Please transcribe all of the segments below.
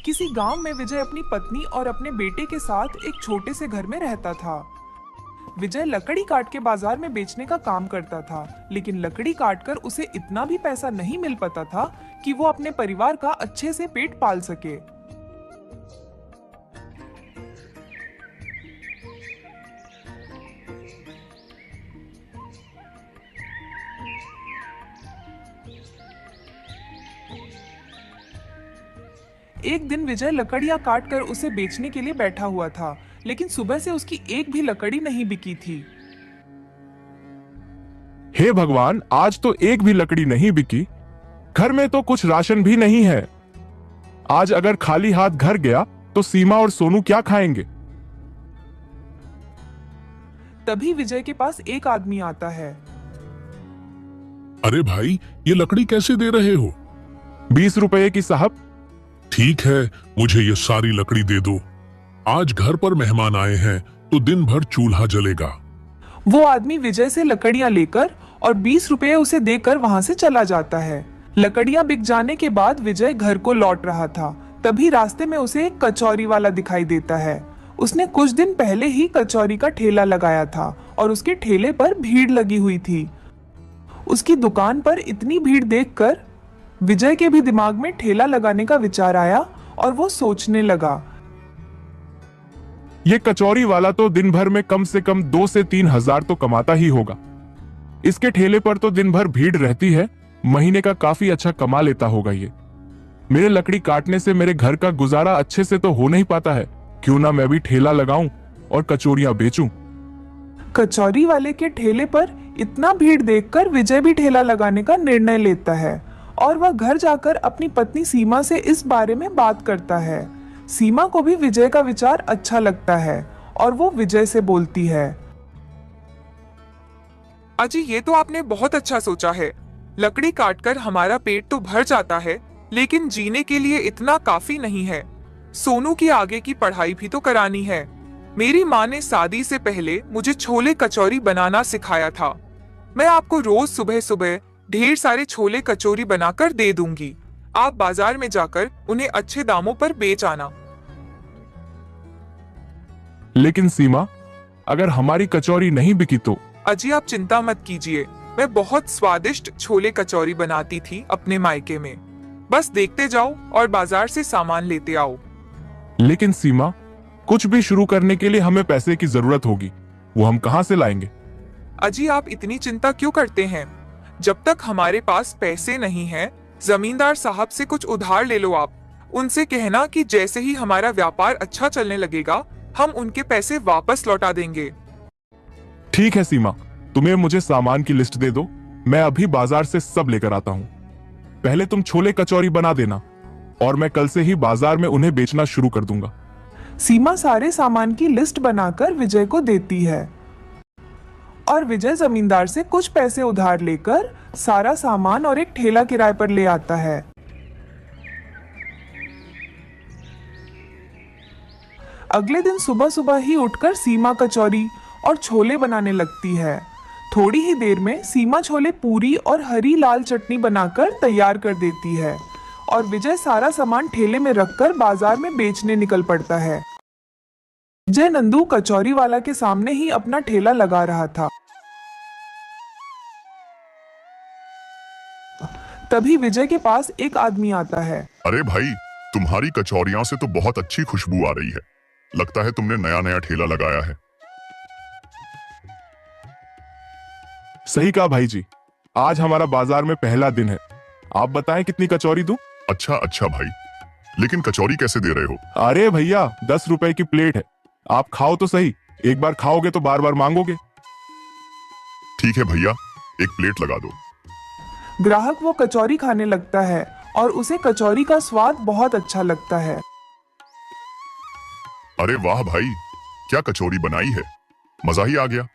किसी गांव में विजय अपनी पत्नी और अपने बेटे के साथ एक छोटे से घर में रहता था। विजय लकड़ी काट के बाजार में बेचने का काम करता था, लेकिन लकड़ी काटकर उसे इतना भी पैसा नहीं मिल पाता था कि वो अपने परिवार का अच्छे से पेट पाल सके। एक दिन विजय लकड़ियां काटकर उसे बेचने के लिए बैठा हुआ था, लेकिन सुबह से उसकी एक भी लकड़ी नहीं बिकी थी। हे भगवान, आज तो एक भी लकड़ी नहीं बिकी। घर में तो कुछ राशन भी नहीं है। आज अगर खाली हाथ घर गया तो सीमा और सोनू क्या खाएंगे। तभी विजय के पास एक आदमी आता है। अरे भाई, ये लकड़ी कैसे दे रहे हो? 20 रुपए की साहब। ठीक है, मुझे ये सारी लकड़ी दे दो। आज घर पर मेहमान आए हैं तो दिन भर चूल्हा जलेगा। वो आदमी विजय से लकड़ियां लेकर और 20 रुपए उसे देकर वहां से चला जाता है। लकड़ियां बिक जाने के बाद विजय घर को लौट रहा था। तभी रास्ते में उसे एक कचौरी वाला दिखाई देता है। उसने कुछ दिन पहले ही कचौरी का ठेला लगाया था और उसके ठेले पर भीड़ लगी हुई थी। उसकी दुकान पर इतनी भीड़ देखकर विजय के भी दिमाग में ठेला लगाने का विचार आया और वो सोचने लगा, ये कचौरी वाला तो दिन भर में कम से कम 2 से 3 हजार तो कमाता ही होगा। इसके ठेले पर तो दिन भर भीड़ रहती है, महीने का काफी अच्छा कमा लेता होगा ये। मेरे लकड़ी काटने से मेरे घर का गुजारा अच्छे से तो हो नहीं पाता है, क्यों ना मैं भी ठेला लगाऊं और कचौरियां बेचूं। कचौरी वाले के ठेले पर इतना भीड़ देखकर विजय भी ठेला लगाने का निर्णय लेता है और वह घर जाकर अपनी पत्नी सीमा से इस बारे में बात करता है। सीमा को भी विजय का विचार अच्छा लगता है और वो विजय से बोलती है, अजी ये तो आपने बहुत अच्छा सोचा है। लकड़ी काटकर हमारा पेट तो भर जाता है, लेकिन जीने के लिए इतना काफी नहीं है। सोनू की आगे की पढ़ाई भी तो करानी है। मेरी माँ ने शादी से पहले मुझे छोले कचौरी बनाना सिखाया था। मैं आपको रोज सुबह सुबह ढेर सारे छोले कचौरी बनाकर दे दूंगी। आप बाजार में जाकर उन्हें अच्छे दामों पर बेच आना। लेकिन सीमा, अगर हमारी कचौरी नहीं बिकी तो? अजी आप चिंता मत कीजिए, मैं बहुत स्वादिष्ट छोले कचौरी बनाती थी अपने मायके में। बस देखते जाओ और बाजार से सामान लेते आओ। लेकिन सीमा, कुछ भी शुरू करने के लिए हमें पैसे की जरूरत होगी, वो हम कहां से लाएंगे? अजी आप इतनी चिंता क्यों करते हैं? जब तक हमारे पास पैसे नहीं हैं, जमींदार साहब से कुछ उधार ले लो आप। उनसे कहना कि जैसे ही हमारा व्यापार अच्छा चलने लगेगा, हम उनके पैसे वापस लौटा देंगे। ठीक है सीमा, तुम्हें मुझे सामान की लिस्ट दे दो, मैं अभी बाजार से सब लेकर आता हूँ। पहले तुम छोले कचौरी बना देना और मैं कल से ही बाजार में उन्हें बेचना शुरू कर दूंगा। सीमा सारे सामान की लिस्ट बनाकर विजय को देती है और विजय जमींदार से कुछ पैसे उधार लेकर सारा सामान और एक ठेला किराए पर ले आता है। अगले दिन सुबह सुबह ही उठकर सीमा कचौरी और छोले बनाने लगती है। थोड़ी ही देर में सीमा छोले पूरी और हरी लाल चटनी बनाकर तैयार कर देती है और विजय सारा सामान ठेले में रखकर बाजार में बेचने निकल पड़ता है। विजय नंदू कचौरी वाला के सामने ही अपना ठेला लगा रहा था। तभी विजय के पास एक आदमी आता है। अरे भाई, तुम्हारी कचौरियां से तो बहुत अच्छी खुशबू आ रही है। लगता है तुमने नया नया ठेला लगाया है। सही कहा भाई जी, आज हमारा बाजार में पहला दिन है। आप बताएं कितनी कचौरी दूं? अच्छा अच्छा भाई, लेकिन कचौरी कैसे दे रहे हो? अरे भैया, 10 रुपए की प्लेट है, आप खाओ तो सही। एक बार खाओगे तो बार बार मांगोगे। ठीक है भैया, एक प्लेट लगा दो। ग्राहक वो कचौरी खाने लगता है और उसे कचौरी का स्वाद बहुत अच्छा लगता है। अरे वाह भाई, क्या कचौरी बनाई है, मजा ही आ गया।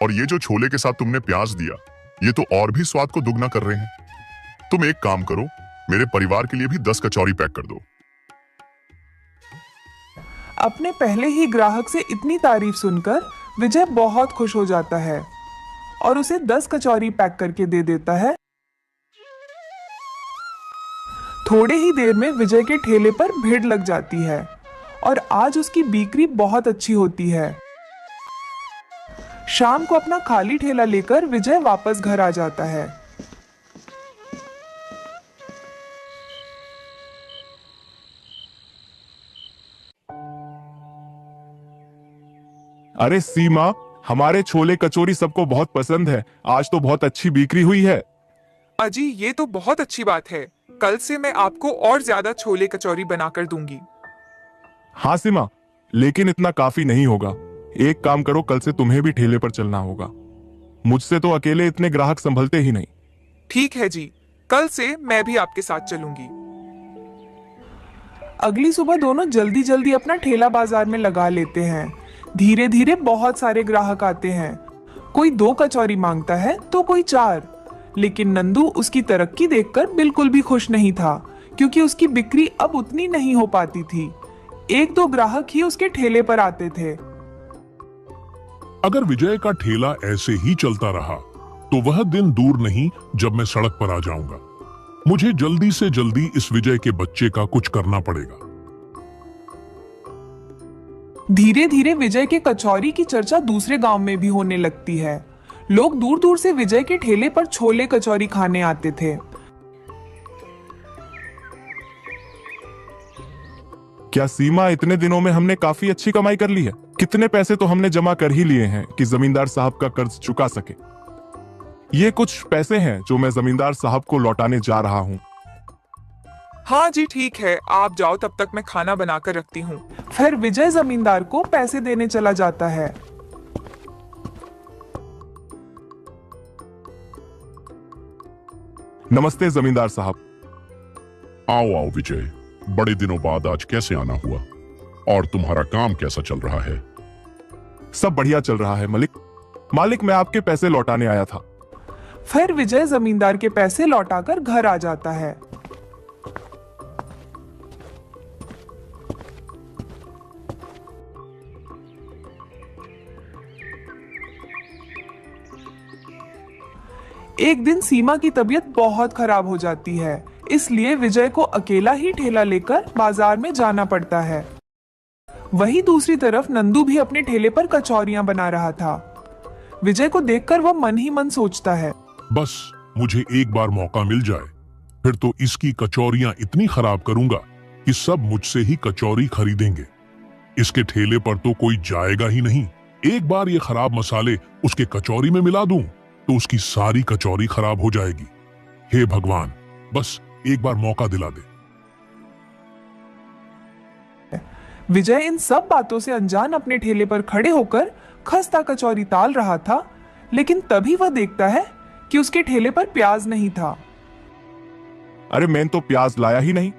और ये जो छोले के साथ तुमने प्याज दिया, ये तो और भी स्वाद को दुगना कर रहे हैं। तुम एक काम करो, मेरे परिवार के लिए भी 10 कचौरी पैक कर दो। अपने पहले ही ग्राहक से इतनी तारीफ सुनकर विजय बहुत खुश हो जाता है और उसे 10 कचौरी पैक करके दे देता है। थोड़े ही देर में विजय के ठेले पर भीड़ लग जाती है और आज उसकी बिक्री बहुत अच्छी होती है। शाम को अपना खाली ठेला लेकर विजय वापस घर आ जाता है। अरे सीमा, हमारे छोले कचौरी सबको बहुत पसंद है। आज तो बहुत अच्छी बिक्री हुई है। अजी, ये तो बहुत अच्छी बात है। कल से मैं आपको और ज्यादा छोले कचौरी बनाकर दूंगी। हाँ सीमा, लेकिन इतना काफी नहीं होगा। एक काम करो, कल से तुम्हें भी ठेले पर चलना होगा। मुझसे तो अकेले इतने ग्राहक संभलते ही नहीं। ठीक है जी, कल से मैं भी आपके साथ चलूंगी। अगली सुबह दोनों जल्दी जल्दी अपना ठेला बाजार में लगा लेते हैं। धीरे धीरे बहुत सारे ग्राहक आते हैं। कोई 2 कचौरी मांगता है तो कोई 4। लेकिन नंदू उसकी तरक्की देखकर बिल्कुल भी खुश नहीं था, क्योंकि उसकी बिक्री अब उतनी नहीं हो पाती थी। 1-2 ग्राहक ही उसके ठेले पर आते थे। अगर विजय का ठेला ऐसे ही चलता रहा तो वह दिन दूर नहीं जब मैं सड़क पर आ जाऊंगा। मुझे जल्दी से जल्दी इस विजय के बच्चे का कुछ करना पड़ेगा। धीरे धीरे विजय के कचौरी की चर्चा दूसरे गांव में भी होने लगती है। लोग दूर दूर से विजय के ठेले पर छोले कचौरी खाने आते थे। क्या सीमा, इतने दिनों में हमने काफी अच्छी कमाई कर ली है। कितने पैसे तो हमने जमा कर ही लिए हैं कि जमींदार साहब का कर्ज चुका सके। ये कुछ पैसे हैं जो मैं जमींदार साहब को लौटाने जा रहा हूँ। हाँ जी, ठीक है, आप जाओ, तब तक मैं खाना बनाकर रखती हूँ। फिर विजय जमींदार को पैसे देने चला जाता है। नमस्ते जमींदार साहब। आओ आओ विजय, बड़े दिनों बाद आज कैसे आना हुआ? और तुम्हारा काम कैसा चल रहा है? सब बढ़िया चल रहा है मालिक, मैं आपके पैसे लौटाने आया था। फिर विजय जमींदार के पैसे लौटाकर घर आ जाता है। एक दिन सीमा की तबीयत बहुत खराब हो जाती है, इसलिए विजय को अकेला ही ठेला लेकर बाजार में जाना पड़ता है। वहीं दूसरी तरफ नंदू भी अपने ठेले पर कचौरियां बना रहा था। विजय को देखकर वह मन ही मन सोचता है, बस मुझे एक बार मौका मिल जाए, फिर तो इसकी कचौरियां इतनी खराब करूंगा कि सब मुझसे ही कचौरी खरीदेंगे। इसके ठेले पर तो कोई जाएगा ही नहीं। एक बार ये खराब मसाले उसके कचौरी में मिला दूं तो उसकी सारी कचौरी खराब हो जाएगी। हे भगवान, बस एक बार मौका दिला दे। विजय इन सब बातों से अनजान अपने ठेले पर खड़े होकर खस्ता कचौरी ताल रहा था, लेकिन तभी वह देखता है कि उसके ठेले पर प्याज नहीं था। अरे मैंने तो प्याज लाया ही नहीं।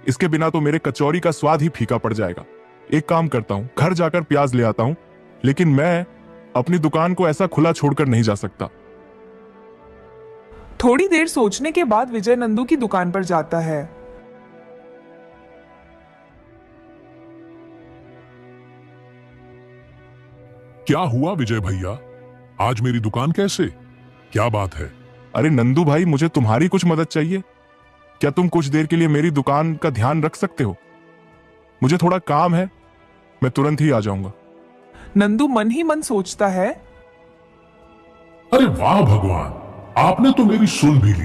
इसके बिना तो मेरे कचौरी का स्वाद ही फीका पड़ जाएगा। एक काम करता हूँ, घर जाकर प्याज ले आता हूँ, लेकिन मैं अपनी दुकान को ऐसा खुला छोड़कर नहीं जा सकता। थोड़ी देर सोचने के बाद विजय नंदू की दुकान पर जाता है। क्या हुआ विजय भैया, आज मेरी दुकान कैसे? क्या बात है? अरे नंदू भाई, मुझे तुम्हारी कुछ मदद चाहिए। क्या तुम कुछ देर के लिए मेरी दुकान का ध्यान रख सकते हो? मुझे थोड़ा काम है, मैं तुरंत ही आ जाऊंगा। नंदू मन ही मन सोचता है, अरे वाह भगवान, आपने तो मेरी सुन भी ली।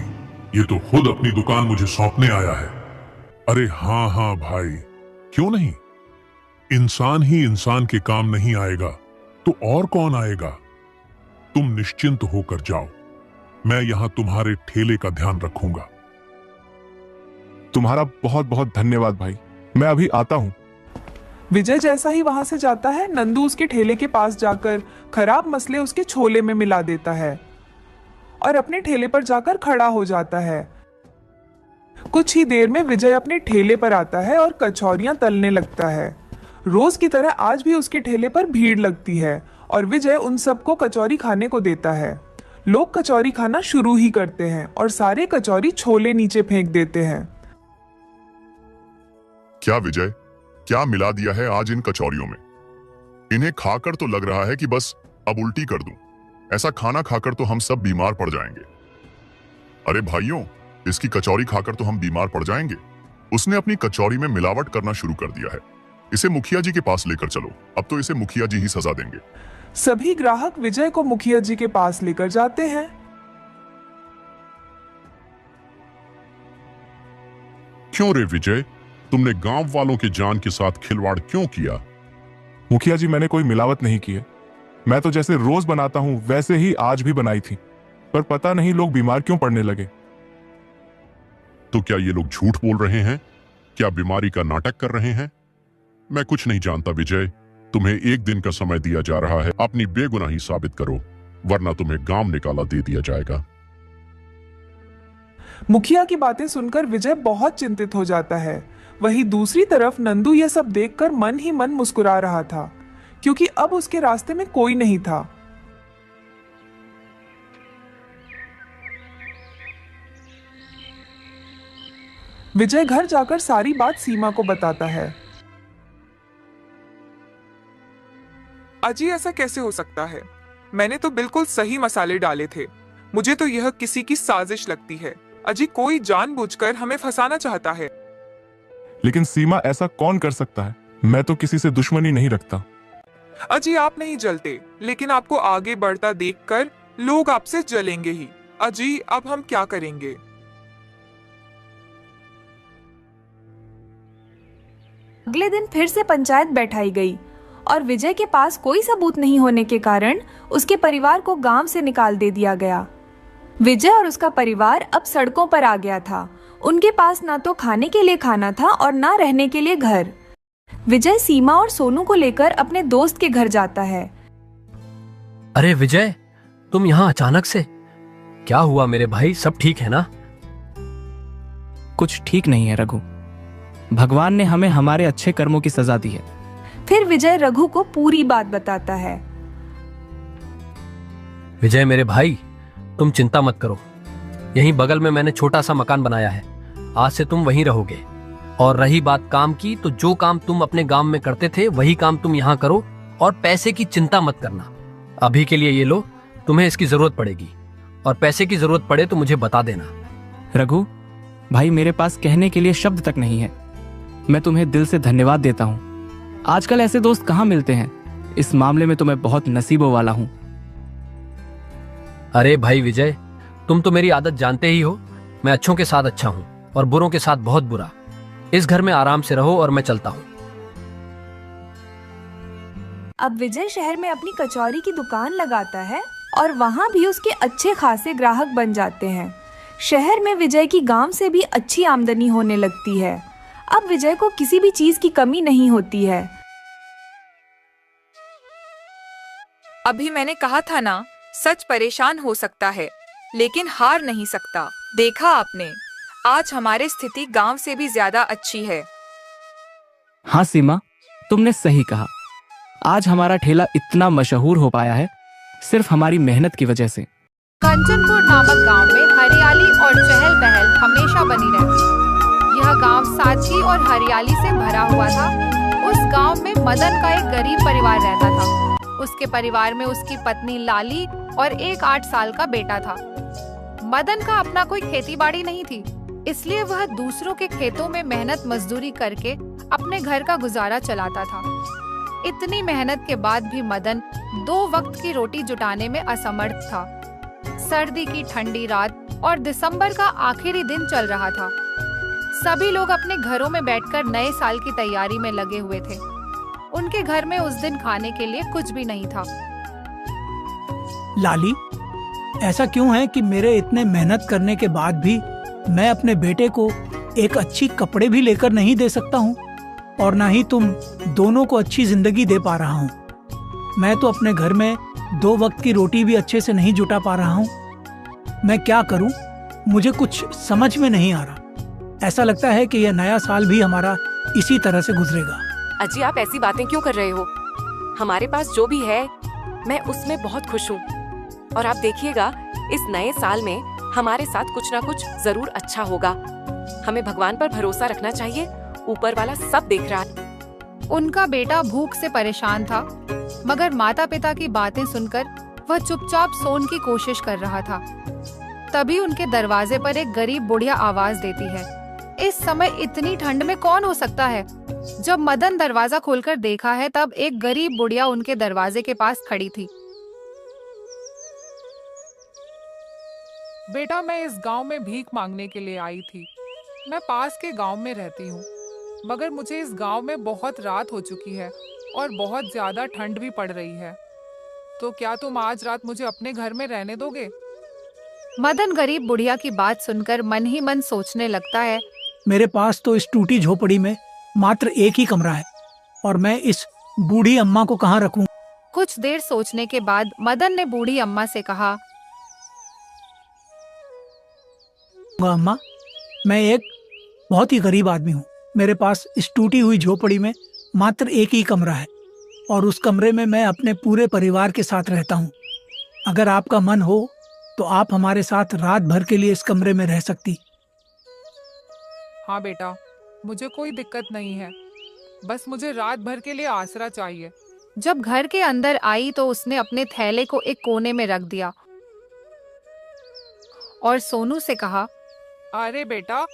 ये तो खुद अपनी दुकान मुझे सौंपने आया है। अरे हाँ हाँ भाई, क्यों नहीं? इंसान ही इंसान के काम नहीं आएगा तो और कौन आएगा? तुम निश्चिंत होकर जाओ, मैं यहां तुम्हारे ठेले का ध्यान रखूंगा। तुम्हारा बहुत बहुत धन्यवाद भाई, मैं अभी आता हूं। विजय जैसा ही वहां से जाता है, नंदू उसके ठेले के पास जाकर खराब मसले उसके छोले में मिला देता है और अपने ठेले पर जाकर खड़ा हो जाता है। कुछ ही देर में विजय अपने ठेले पर आता है और कचौरियां तलने लगता है। रोज की तरह आज भी उसके ठेले पर भीड़ लगती है और विजय उन सबको कचौरी खाने को देता है। लोग कचौरी खाना शुरू ही करते हैं और सारे कचौरी छोले नीचे फेंक देते हैं। क्या विजय, क्या मिला दिया है आज इन कचौरियों में? इन्हें खाकर तो लग रहा है कि बस अब उल्टी कर दूं। ऐसा खाना खाकर तो हम सब बीमार पड़ जाएंगे। अरे भाइयों, इसकी कचौरी खाकर तो हम बीमार पड़ जाएंगे। उसने अपनी कचौरी में मिलावट करना शुरू कर दिया है। इसे मुखिया जी के पास लेकर चलो। अब तो इसे मुखिया जी ही सजा देंगे। सभी ग्राहक विजय को मुखिया जी के पास लेकर जाते हैं। क्यों रे विजय, तुमने गांव वालों के जान के साथ खिलवाड़ क्यों किया? मुखिया जी, मैंने कोई मिलावट नहीं की है। मैं तो जैसे रोज बनाता हूं वैसे ही आज भी बनाई थी, पर पता नहीं लोग बीमार क्यों पड़ने लगे। तो क्या ये लोग झूठ बोल रहे हैं? क्या बीमारी का नाटक कर रहे हैं? मैं कुछ नहीं जानता विजय। तुम्हें एक दिन का समय दिया जा रहा है। अपनी बेगुनाही साबित करो, वरना तुम्हें गांव निकाला दे दिया जाएगा। मुखिया की बातें सुनकर विजय बहुत चिंतित हो जाता है। वहीं दूसरी तरफ नंदू यह सब देखकर मन ही मन मुस्कुरा रहा था, क्योंकि अब उसके रास्ते में कोई नहीं था। विजय घर जाकर सारी बात सीमा को बताता है। अजी, ऐसा कैसे हो सकता है? मैंने तो बिल्कुल सही मसाले डाले थे। मुझे तो यह किसी की साजिश लगती है। अजी, कोई जानबूझकर हमें फंसाना चाहता है। लेकिन सीमा, ऐसा कौन कर सकता है? मैं तो किसी से दुश्मनी नहीं रखता। अजी, आप नहीं जलते, लेकिन आपको आगे बढ़ता देखकर लोग आपसे जलेंगे ही। अजी, अब हम क्या करेंगे? अगले दिन फिर से पंचायत बैठाई गई और विजय के पास कोई सबूत नहीं होने के कारण उसके परिवार को गांव से निकाल दे दिया गया। विजय और उसका परिवार अब सड़कों पर आ गया था। उनके पास ना तो खाने के लिए खाना था और ना रहने के लिए घर। विजय सीमा और सोनू को लेकर अपने दोस्त के घर जाता है। अरे विजय, तुम यहाँ अचानक से? क्या हुआ मेरे भाई, सब ठीक है ना? कुछ ठीक नहीं है रघु। भगवान ने हमें हमारे अच्छे कर्मों की सजा दी है। फिर विजय रघु को पूरी बात बताता है। विजय मेरे भाई, तुम चिंता मत करो। यहीं बगल में मैंने छोटा सा मकान बनाया है। आज से तुम वहीं रहोगे। और रही बात काम की, तो जो काम तुम अपने गांव में करते थे वही काम तुम यहाँ करो, और पैसे की चिंता मत करना। अभी के लिए ये लो, तुम्हें इसकी जरूरत पड़ेगी, और पैसे की जरूरत पड़े तो मुझे बता देना। रघु भाई, मेरे पास कहने के लिए शब्द तक नहीं है। मैं तुम्हें दिल से धन्यवाद देता हूँ। आजकल ऐसे दोस्त कहाँ मिलते हैं। इस मामले में तो मैं बहुत नसीबों वाला हूँ। अरे भाई विजय, तुम तो मेरी आदत जानते ही हो। मैं अच्छों के साथ अच्छा हूँ और बुरों के साथ बहुत बुरा। इस घर में आराम से रहो और मैं चलता हूँ। अब विजय शहर में अपनी कचौरी की दुकान लगाता है और वहाँ भी उसके अच्छे खासे ग्राहक बन जाते हैं। शहर में विजय की गांव से भी अच्छी आमदनी होने लगती है। अब विजय को किसी भी चीज की कमी नहीं होती है। अभी मैंने कहा था ना, सच परेशान हो सकता है लेकिन हार नहीं सकता। देखा आपने, आज हमारी स्थिति गांव से भी ज्यादा अच्छी है। हाँ सीमा, तुमने सही कहा। आज हमारा ठेला इतना मशहूर हो पाया है सिर्फ हमारी मेहनत की वजह से। कंचनपुर नामक गांव में हरियाली और चहल पहल हमेशा बनी रहती। यह गांव सादगी और हरियाली से भरा हुआ था। उस गांव में मदन का एक गरीब परिवार रहता था। उसके परिवार में उसकी पत्नी लाली और एक 8 साल का बेटा था। मदन का अपना कोई खेतीबाड़ी नहीं थी, इसलिए वह दूसरों के खेतों में मेहनत मजदूरी करके अपने घर का गुजारा चलाता था। इतनी मेहनत के बाद भी मदन 2 वक्त की रोटी जुटाने में असमर्थ था। सर्दी की ठंडी रात और दिसंबर का आखिरी दिन चल रहा था। सभी लोग अपने घरों में बैठकर नए साल की तैयारी में लगे हुए थे। उनके घर में उस दिन खाने के लिए कुछ भी नहीं था। लाली, ऐसा क्यों है कि मेरे इतने मेहनत करने के बाद भी मैं अपने बेटे को एक अच्छी कपड़े भी लेकर नहीं दे सकता हूँ, और ना ही तुम दोनों को अच्छी जिंदगी दे पा रहा हूँ। मैं तो अपने घर में 2 वक्त की रोटी भी अच्छे से नहीं जुटा पा रहा हूँ। मैं क्या करूँ, मुझे कुछ समझ में नहीं आ रहा। ऐसा लगता है कि यह नया साल भी हमारा इसी तरह से गुजरेगा। अजी, आप ऐसी बातें क्यों कर रहे हो? हमारे पास जो भी है मैं उसमें बहुत खुश हूँ। और आप देखिएगा, इस नए साल में हमारे साथ कुछ ना कुछ जरूर अच्छा होगा। हमें भगवान पर भरोसा रखना चाहिए। ऊपर वाला सब देख रहा है। उनका बेटा भूख से परेशान था, मगर माता पिता की बातें सुनकर वह चुपचाप सोने की कोशिश कर रहा था। तभी उनके दरवाजे पर एक गरीब बुढ़िया आवाज देती है। इस समय इतनी ठंड में कौन हो सकता है? जब मदन दरवाजा खोलकर देखा है तब एक गरीब बुढ़िया उनके दरवाजे के पास खड़ी थी। बेटा, मैं इस गांव में भीख मांगने के लिए आई थी। मैं पास के गांव में रहती हूँ, मगर मुझे इस गांव में बहुत रात हो चुकी है और बहुत ज्यादा ठंड भी पड़ रही है। तो क्या तुम आज रात मुझे अपने घर में रहने दोगे? मदन गरीब बुढ़िया की बात सुनकर मन ही मन सोचने लगता है, मेरे पास तो इस टूटी झोपड़ी में मात्र एक ही कमरा है और मैं इस बूढ़ी अम्मा को कहाँ रखूं? कुछ देर सोचने के बाद मदन ने बूढ़ी अम्मा से कहा, अम्मा, मैं एक बहुत ही गरीब आदमी हूँ। मेरे पास इस टूटी हुई झोपड़ी में मात्र एक ही कमरा है और उस कमरे में मैं अपने पूरे परिवार के साथ रहता हूँ। अगर आपका मन हो तो आप हमारे साथ रात भर के लिए इस कमरे में रह सकती। हाँ बेटा, मुझे कोई दिक्कत नहीं है, बस मुझे रात भर के लिए आसरा चाहिए। जब घर के अंदर आई तो उसने अपने थैले को एक कोने में रख दिया और सोनू से कहा, अरे बेटा,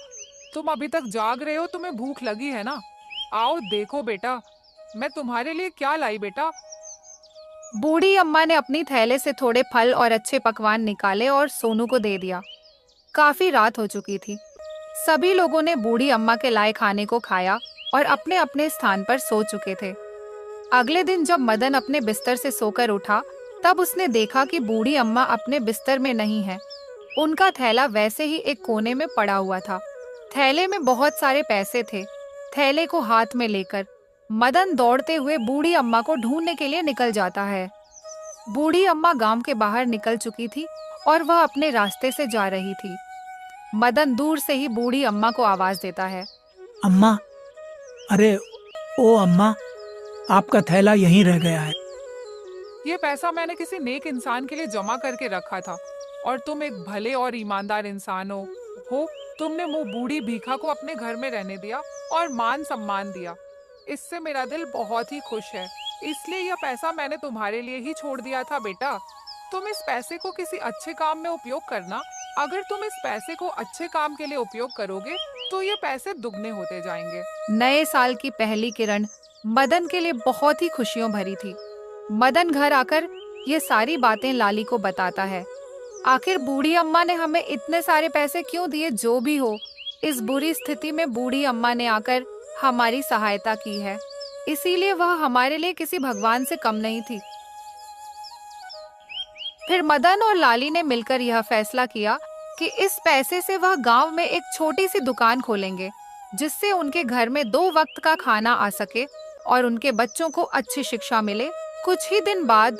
तुम अभी तक जाग रहे हो? तुम्हें भूख लगी है ना? आओ देखो बेटा, मैं तुम्हारे लिए क्या लाई बेटा। बूढ़ी अम्मा ने अपनी थैले से थोड़े फल और अच्छे पकवान निकाले और सोनू को दे दिया। काफी रात हो चुकी थी। सभी लोगों ने बूढ़ी अम्मा के लाए खाने को खाया और अपने अपने स्थान पर सो चुके थे। अगले दिन जब मदन अपने बिस्तर से सोकर उठा तब उसने देखा कि बूढ़ी अम्मा अपने बिस्तर में नहीं है। उनका थैला वैसे ही एक कोने में पड़ा हुआ था। थैले में बहुत सारे पैसे थे। थैले को हाथ में लेकर मदन दौड़ते हुए बूढ़ी अम्मा को ढूंढने के लिए निकल जाता है। बूढ़ी अम्मा गांव के बाहर निकल चुकी थी और वह अपने रास्ते से जा रही थी। मदन दूर से ही बूढ़ी अम्मा को आवाज देता है, अम्मा, अरे ओ अम्मा, आपका थैला यहीं रह गया है। ये पैसा मैंने किसी नेक इंसान के लिए जमा करके रखा था और तुम एक भले और ईमानदार इंसान हो। तुमने वो बूढ़ी भीखा को अपने घर में रहने दिया और मान सम्मान दिया। इससे मेरा दिल बहुत ही खुश है, इसलिए यह पैसा मैंने तुम्हारे लिए ही छोड़ दिया था बेटा। तुम इस पैसे को किसी अच्छे काम में उपयोग करना। अगर तुम इस पैसे को अच्छे काम के लिए उपयोग करोगे तो ये पैसे दुगने होते जाएंगे। नए साल की पहली किरण मदन के लिए बहुत ही खुशियों भरी थी। मदन घर आकर ये सारी बातें लाली को बताता है। आखिर बूढ़ी अम्मा ने हमें इतने सारे पैसे क्यों दिए? जो भी हो, इस बुरी स्थिति में बूढ़ी अम्मा ने आकर हमारी सहायता की है, इसीलिए वह हमारे लिए किसी भगवान से कम नहीं थी। फिर मदन और लाली ने मिलकर यह फैसला किया कि इस पैसे से वह गांव में एक छोटी सी दुकान खोलेंगे, जिससे उनके घर में 2 वक्त का खाना आ सके और उनके बच्चों को अच्छी शिक्षा मिले। कुछ ही दिन बाद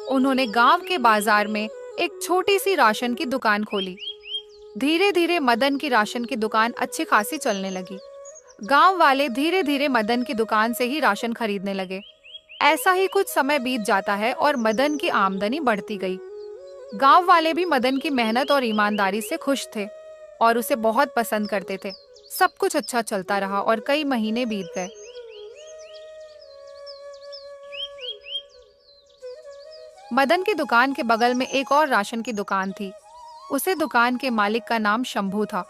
उन्होंने गांव के बाजार में एक छोटी सी राशन की दुकान खोली। धीरे धीरे मदन की राशन की दुकान अच्छी खासी चलने लगी। गांव वाले धीरे धीरे मदन की दुकान से ही राशन खरीदने लगे। ऐसा ही कुछ समय बीत जाता है और मदन की आमदनी बढ़ती गई। गांव वाले भी मदन की मेहनत और ईमानदारी से खुश थे और उसे बहुत पसंद करते थे। सब कुछ अच्छा चलता रहा और कई महीने बीत गए। मदन की दुकान के बगल में एक और राशन की दुकान थी। उसे दुकान के मालिक का नाम शंभू था।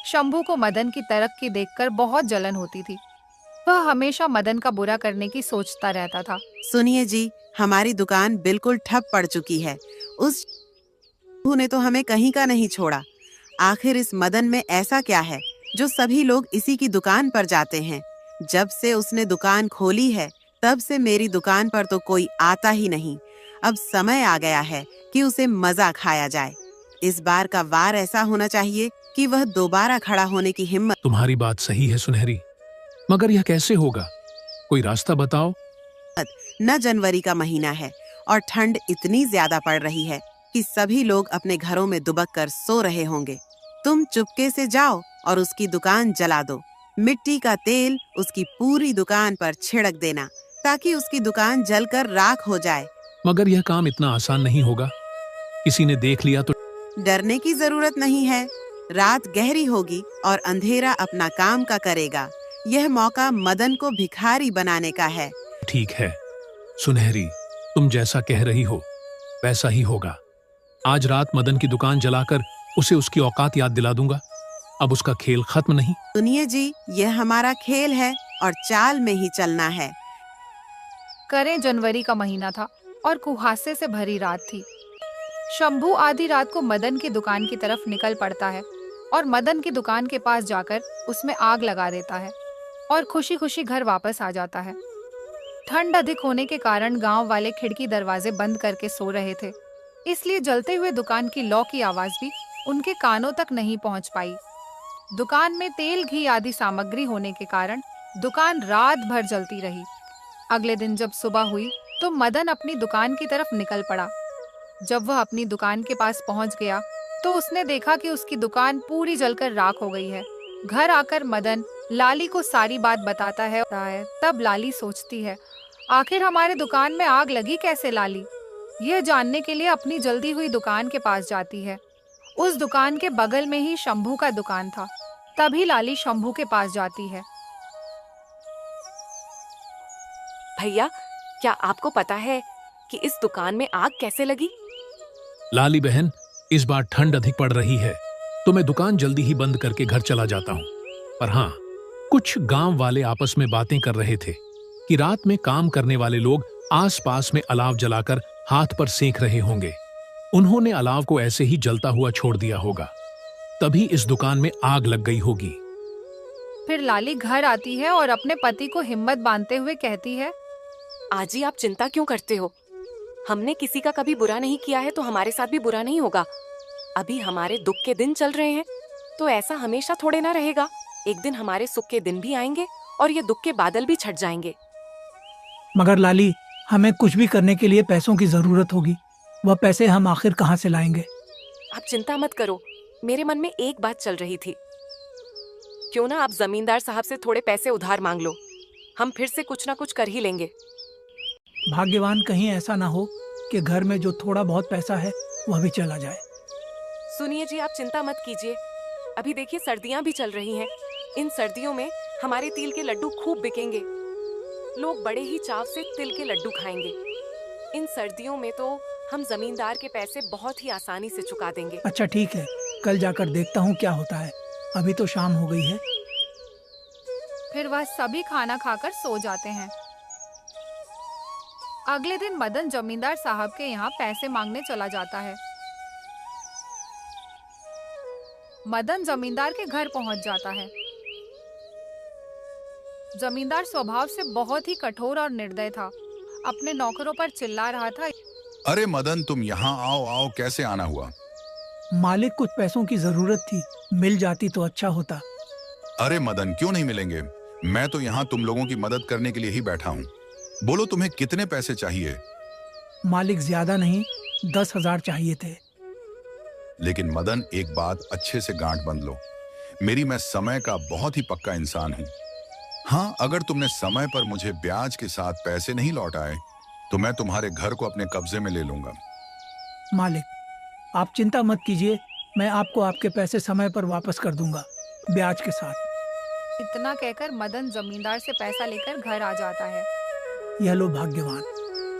शंभू को मदन की तरक्की देखकर बहुत जलन होती थी। वह हमेशा मदन का बुरा करने की सोचता रहता था। सुनिए जी, हमारी दुकान बिल्कुल ठप पड़ चुकी है। उस शंभू ने तो हमें कहीं का नहीं छोड़ा। आखिर इस मदन में ऐसा क्या है जो सभी लोग इसी की दुकान पर जाते हैं? जब से उसने दुकान खोली है तब से मेरी दुकान पर तो कोई आता ही नहीं। अब समय आ गया है कि उसे मजा खाया जाए। इस बार का वार ऐसा होना चाहिए कि वह दोबारा खड़ा होने की हिम्मत। तुम्हारी बात सही है सुनहरी, मगर यह कैसे होगा? कोई रास्ता बताओ। न जनवरी का महीना है और ठंड इतनी ज्यादा पड़ रही है कि सभी लोग अपने घरों में दुबक कर सो रहे होंगे। तुम चुपके से जाओ और उसकी दुकान जला दो। मिट्टी का तेल उसकी पूरी दुकान पर छिड़क देना ताकि उसकी दुकान जलकर राख हो जाए। मगर यह काम इतना आसान नहीं होगा। किसी ने देख लिया तो? डरने की जरूरत नहीं है। रात गहरी होगी और अंधेरा अपना काम का करेगा। यह मौका मदन को भिखारी बनाने का है। ठीक है सुनहरी, तुम जैसा कह रही हो वैसा ही होगा। आज रात मदन की दुकान जलाकर उसे उसकी औकात याद दिला दूंगा। अब उसका खेल खत्म नहीं। सुनिए जी, यह हमारा खेल है और चाल में ही चलना है। करें जनवरी का महीना था और कुहासे से भरी रात थी। शंभू आधी रात को मदन की दुकान की तरफ निकल पड़ता है और मदन की दुकान के पास जाकर उसमें आग लगा देता है और खुशी खुशी घर वापस आ जाता है। ठंड अधिक होने के कारण गांव वाले खिड़की दरवाजे बंद करके सो रहे थे, इसलिए जलते हुए दुकान की लौ की आवाज भी उनके कानों तक नहीं पहुंच पाई। दुकान में तेल घी आदि सामग्री होने के कारण दुकान रात भर जलती रही। अगले दिन जब सुबह हुई तो मदन अपनी दुकान की तरफ निकल पड़ा। जब वह अपनी दुकान के पास पहुंच गया तो उसने देखा कि उसकी दुकान पूरी जलकर राख हो गई है। घर आकर मदन लाली को सारी बात बताता है। तब लाली सोचती है, आखिर हमारे दुकान में आग लगी कैसे लाली? यह जानने के लिए अपनी जल्दी हुई दुकान के पास जाती है। उस दुकान के बगल में ही शंभू का दुकान था। तभी लाली शंभू के पास जाती है। भैया, क्या आपको पता है कि इस दुकान में आग कैसे लगी? लाली बहन, इस बार ठंड अधिक पड़ रही है तो मैं दुकान जल्दी ही बंद करके घर चला जाता हूँ। पर हाँ, कुछ गांव वाले आपस में बातें कर रहे थे कि रात में काम करने वाले लोग आसपास में अलाव जलाकर हाथ पर सेंक रहे होंगे। उन्होंने अलाव को ऐसे ही जलता हुआ छोड़ दिया होगा, तभी इस दुकान में आग लग गई होगी। फिर लाली घर आती है और अपने पति को हिम्मत बांधते हुए कहती है, आजी, आप चिंता क्यों करते हो? हमने किसी का कभी बुरा नहीं किया है तो हमारे साथ भी बुरा नहीं होगा। अभी हमारे दुख के दिन चल रहे हैं तो ऐसा हमेशा थोड़े ना रहेगा। एक दिन हमारे सुख के दिन भी आएंगे और ये दुख के बादल भी छट जाएंगे। मगर लाली, हमें कुछ भी करने के लिए पैसों की जरूरत होगी। वह पैसे हम आखिर कहाँ से लाएंगे? आप चिंता मत करो, मेरे मन में एक बात चल रही थी। क्यों ना आप जमींदार साहब से थोड़े पैसे उधार मांग लो, हम फिर से कुछ ना कुछ कर ही लेंगे। भाग्यवान कहीं ऐसा ना हो कि घर में जो थोड़ा बहुत पैसा है वह भी चला जाए। सुनिए जी, आप चिंता मत कीजिए। अभी देखिए, सर्दियां भी चल रही हैं। इन सर्दियों में हमारे तिल के लड्डू खूब बिकेंगे। लोग बड़े ही चाव से तिल के लड्डू खाएंगे। इन सर्दियों में तो हम जमींदार के पैसे बहुत ही आसानी से चुका देंगे। अच्छा ठीक है, कल जाकर देखता हूँ क्या होता है। अभी तो शाम हो गई है। फिर वह सभी खाना खाकर सो जाते हैं। अगले दिन मदन जमींदार साहब के यहाँ पैसे मांगने चला जाता है। मदन जमींदार के घर पहुंच जाता है। जमींदार स्वभाव से बहुत ही कठोर और निर्दय था। अपने नौकरों पर चिल्ला रहा था, अरे मदन, तुम यहाँ आओ आओ, कैसे आना हुआ? मालिक, कुछ पैसों की जरूरत थी, मिल जाती तो अच्छा होता। अरे मदन, क्यों नहीं मिलेंगे? मैं तो यहाँ तुम लोगों की मदद करने के लिए ही बैठा हूँ। बोलो, तुम्हें कितने पैसे चाहिए? मालिक, ज्यादा नहीं, 10,000 चाहिए थे। लेकिन मदन, एक बात अच्छे से गांठ बांध लो, मैं समय का बहुत ही पक्का इंसान हूँ। हाँ, अगर तुमने समय पर मुझे ब्याज के साथ पैसे नहीं लौटाए तो मैं तुम्हारे घर को अपने कब्जे में ले लूंगा। मालिक, आप चिंता मत कीजिए, मैं आपको आपके पैसे समय पर वापस कर दूंगा, ब्याज के साथ। इतना कहकर मदन जमींदार से पैसा लेकर घर आ जाता है। यह लो भाग्यवान,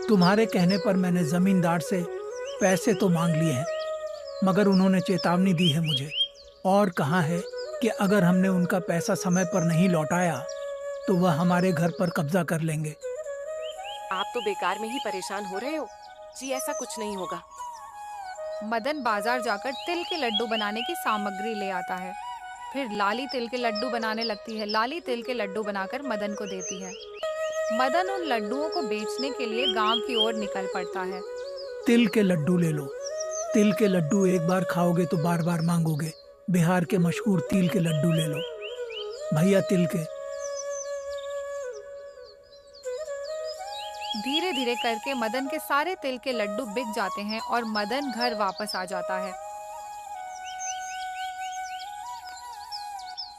तुम्हारे कहने पर मैंने जमींदार से पैसे तो मांग लिए हैं, मगर उन्होंने चेतावनी दी है मुझे और कहा है कि अगर हमने उनका पैसा समय पर नहीं लौटाया तो वह हमारे घर पर कब्जा कर लेंगे। आप तो बेकार में ही परेशान हो रहे हो जी, ऐसा कुछ नहीं होगा। मदन बाजार जाकर तिल के लड्डू बनाने की सामग्री ले आता है। फिर लाली तिल के लड्डू बनाने लगती है। लाली तिल के लड्डू बनाकर मदन को देती है। मदन उन लड्डुओं को बेचने के लिए गांव की ओर निकल पड़ता है। तिल के लड्डू ले लो। तिल के लड्डू एक बार खाओगे तो बार बार मांगोगे। बिहार के मशहूर तिल के लड्डू ले लो भैया, तिल के। धीरे धीरे करके मदन के सारे तिल के लड्डू बिक जाते हैं और मदन घर वापस आ जाता है।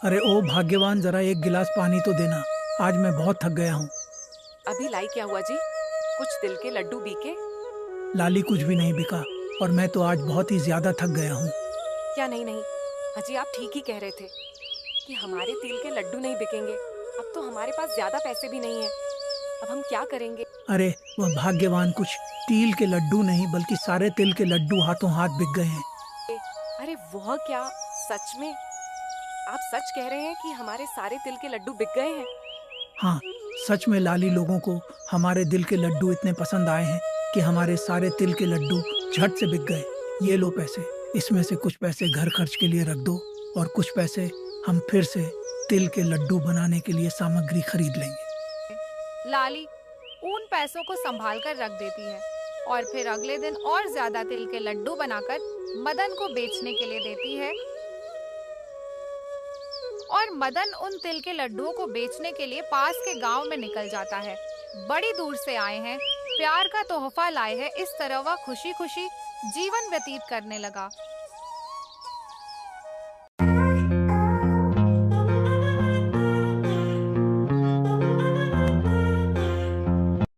अरे ओ भाग्यवान, जरा एक गिलास पानी तो देना, आज मैं बहुत थक गया हूँ। अभी लाई क्या हुआ जी? कुछ तिल के लड्डू बिके? लाली, कुछ भी नहीं बिका और मैं तो आज बहुत ही ज्यादा थक गया हूँ। क्या? नहीं नहीं अजी, आप ठीक ही कह रहे थे कि हमारे तिल के लड्डू नहीं बिकेंगे। अब तो हमारे पास ज्यादा पैसे भी नहीं है, अब हम क्या करेंगे? अरे वह भाग्यवान, कुछ तिल के लड्डू नहीं बल्कि सारे तिल के लड्डू हाथों हाथ बिक गए हैं। अरे वह क्या, सच में? आप सच कह रहे हैं कि हमारे सारे तिल के लड्डू बिक गए हैं? हाँ, सच में लाली, लोगों को हमारे दिल के लड्डू इतने पसंद आए हैं कि हमारे सारे तिल के लड्डू झट से बिक गए। ये लो पैसे, इसमें से कुछ पैसे घर खर्च के लिए रख दो और कुछ पैसे हम फिर से तिल के लड्डू बनाने के लिए सामग्री खरीद लेंगे। लाली उन पैसों को संभाल कर रख देती है और फिर अगले दिन और ज्यादा तिल के लड्डू बनाकर मदन को बेचने के लिए देती है। और मदन उन तिल के लड्डुओं को बेचने के लिए पास के गांव में निकल जाता है। बड़ी दूर से आए हैं, प्यार का तोहफा लाए हैं, इस तरह वह खुशी खुशी जीवन व्यतीत करने लगा।